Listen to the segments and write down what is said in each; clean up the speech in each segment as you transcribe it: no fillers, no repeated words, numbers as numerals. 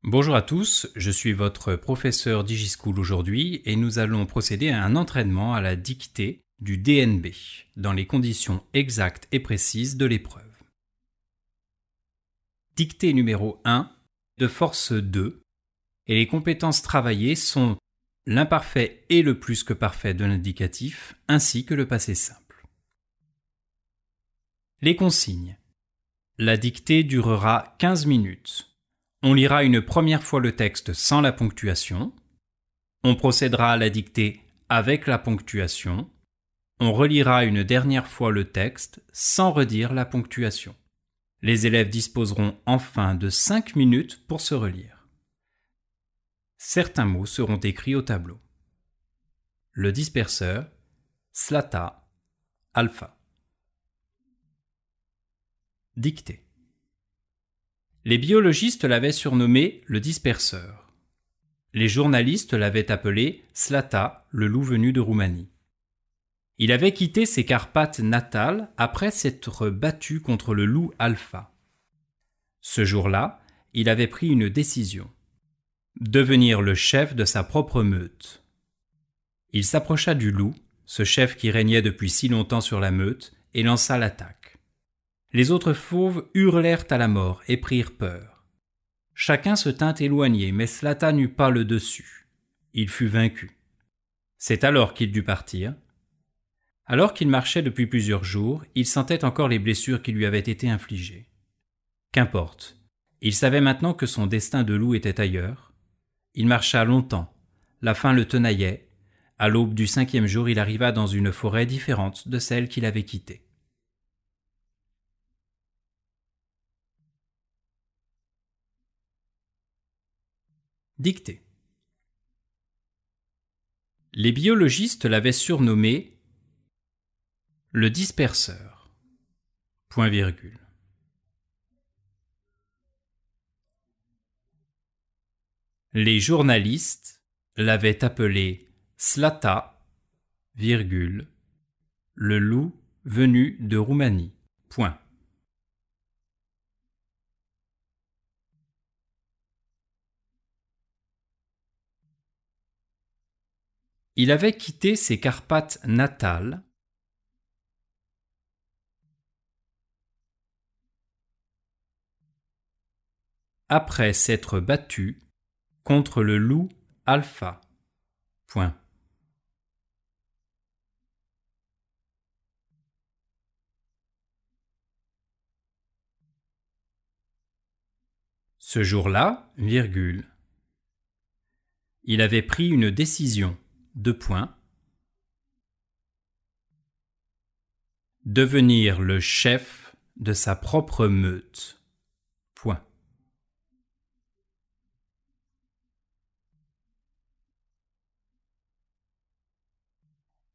Bonjour à tous, je suis votre professeur DigiSchool aujourd'hui et nous allons procéder à un entraînement à la dictée du DNB dans les conditions exactes et précises de l'épreuve. Dictée numéro 1 de force 2 et les compétences travaillées sont l'imparfait et le plus que parfait de l'indicatif ainsi que le passé simple. Les consignes. La dictée durera 15 minutes. On lira une première fois le texte sans la ponctuation. On procédera à la dictée avec la ponctuation. On relira une dernière fois le texte sans redire la ponctuation. Les élèves disposeront enfin de 5 minutes pour se relire. Certains mots seront écrits au tableau. Le disperseur, Slata, alpha. Dictée. Les biologistes l'avaient surnommé le disperseur. Les journalistes l'avaient appelé Slata, le loup venu de Roumanie. Il avait quitté ses Carpates natales après s'être battu contre le loup alpha. Ce jour-là, il avait pris une décision. Devenir le chef de sa propre meute. Il s'approcha du loup, ce chef qui régnait depuis si longtemps sur la meute, et lança l'attaque. Les autres fauves hurlèrent à la mort et prirent peur. Chacun se tint éloigné, mais Slata n'eut pas le dessus. Il fut vaincu. C'est alors qu'il dut partir. Alors qu'il marchait depuis plusieurs jours, il sentait encore les blessures qui lui avaient été infligées. Qu'importe, il savait maintenant que son destin de loup était ailleurs. Il marcha longtemps, la faim le tenaillait. À l'aube du 5e jour, il arriva dans une forêt différente de celle qu'il avait quittée. Dictée. Les biologistes l'avaient surnommé le disperseur. Point virgule. Les journalistes l'avaient appelé Slata, virgule, le loup venu de Roumanie. Point. Il avait quitté ses Carpates natales après s'être battu contre le loup alpha. Point. Ce jour-là, virgule, il avait pris une décision. Deux points. Devenir le chef de sa propre meute. Point.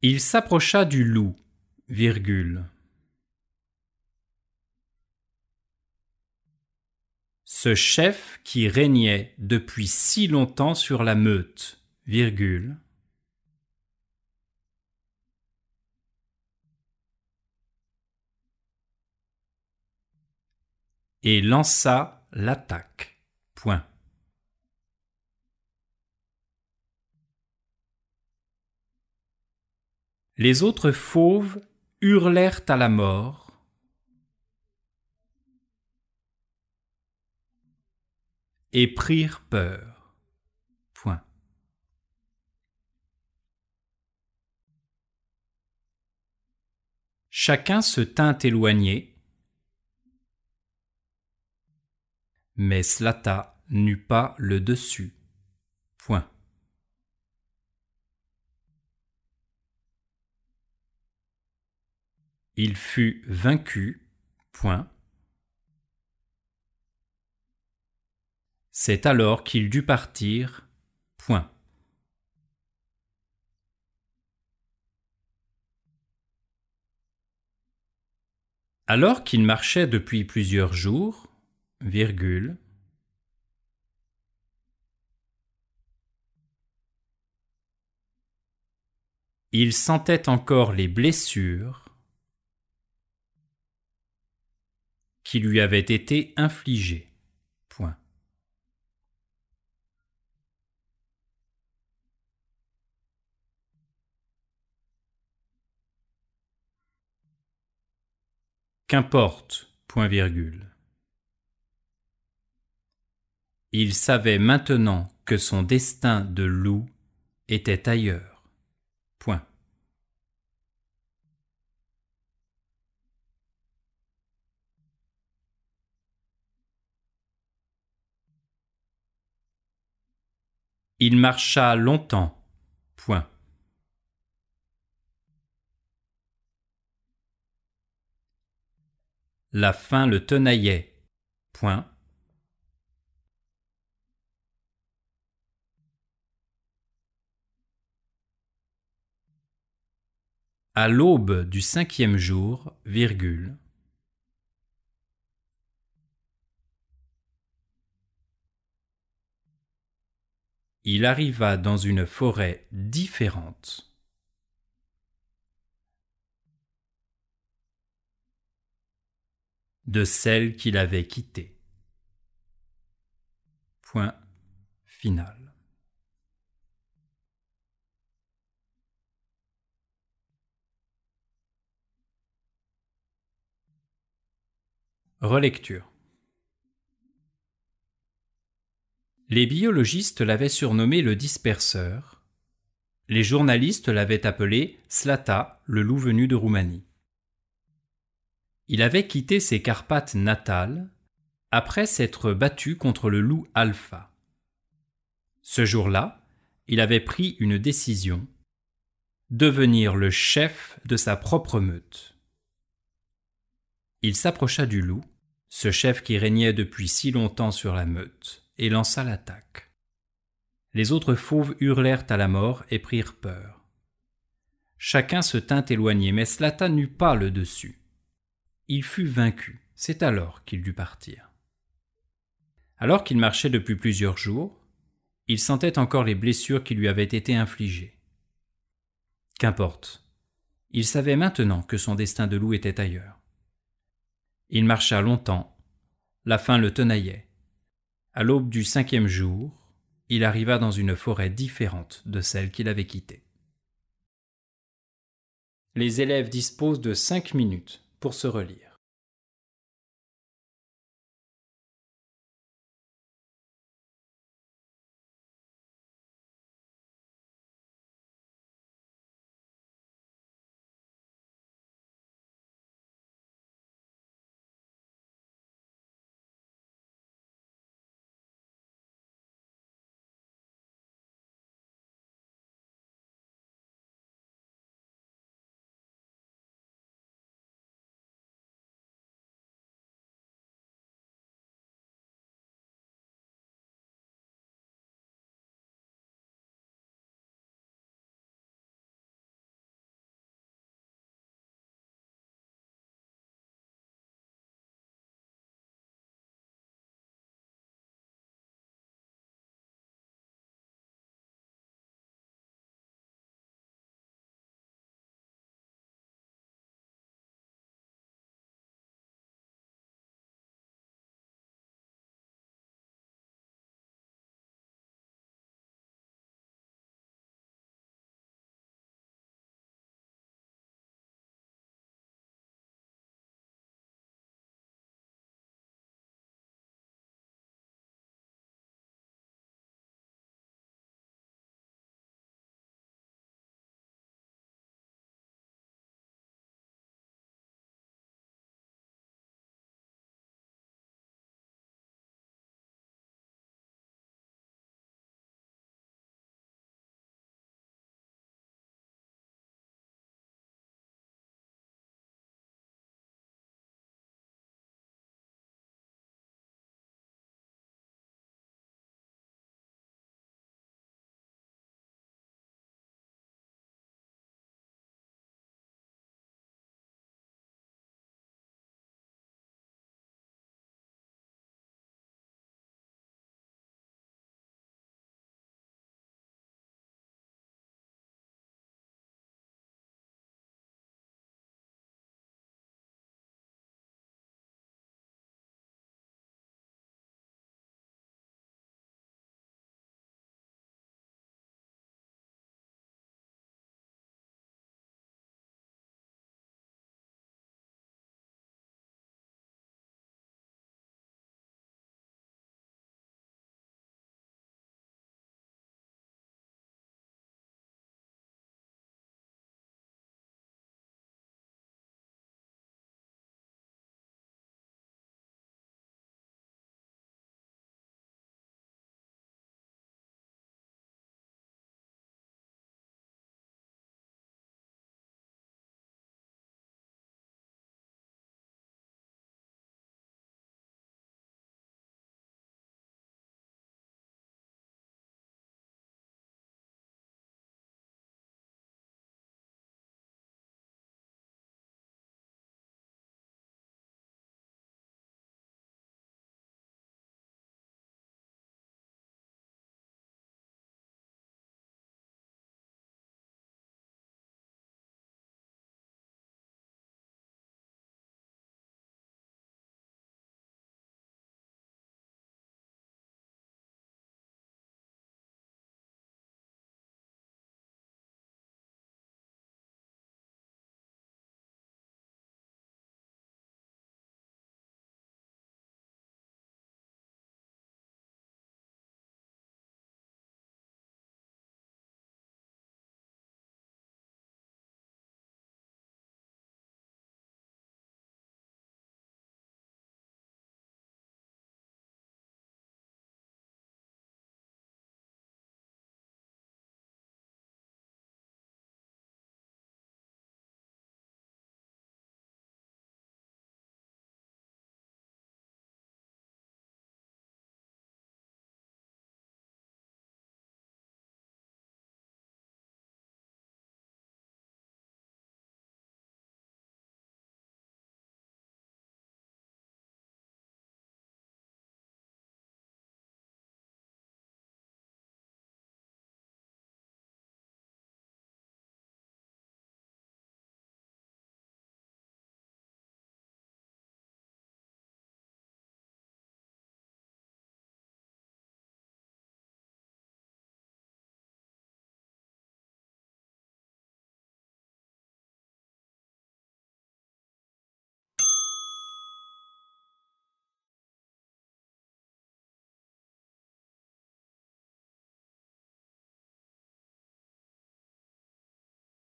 Il s'approcha du loup, virgule. Ce chef qui régnait depuis si longtemps sur la meute, virgule. Et lança l'attaque. Point. Les autres fauves hurlèrent à la mort et prirent peur. Point. Chacun se tint éloigné, mais Slata n'eut pas le dessus. Point. Il fut vaincu. Point. C'est alors qu'il dut partir. Point. Alors qu'il marchait depuis plusieurs jours, virgule, il sentait encore les blessures qui lui avaient été infligées. Point. Qu'importe, point virgule. Il savait maintenant que son destin de loup était ailleurs. Point. Il marcha longtemps. Point. La faim le tenaillait. Point. À l'aube du 5e jour, virgule. Il arriva dans une forêt différente de celle qu'il avait quittée. Point final. Relecture. Les biologistes l'avaient surnommé le disperseur. Les journalistes l'avaient appelé Slata, le loup venu de Roumanie. Il avait quitté ses Carpates natales après s'être battu contre le loup Alpha. Ce jour-là, il avait pris une décision: devenir le chef de sa propre meute. Il s'approcha du loup, ce chef qui régnait depuis si longtemps sur la meute, et lança l'attaque. Les autres fauves hurlèrent à la mort et prirent peur. Chacun se tint éloigné, mais Slata n'eut pas le dessus. Il fut vaincu, c'est alors qu'il dut partir. Alors qu'il marchait depuis plusieurs jours, il sentait encore les blessures qui lui avaient été infligées. Qu'importe, il savait maintenant que son destin de loup était ailleurs. Il marcha longtemps, la faim le tenaillait. À l'aube du 5e jour, il arriva dans une forêt différente de celle qu'il avait quittée. Les élèves disposent de 5 minutes pour se relire.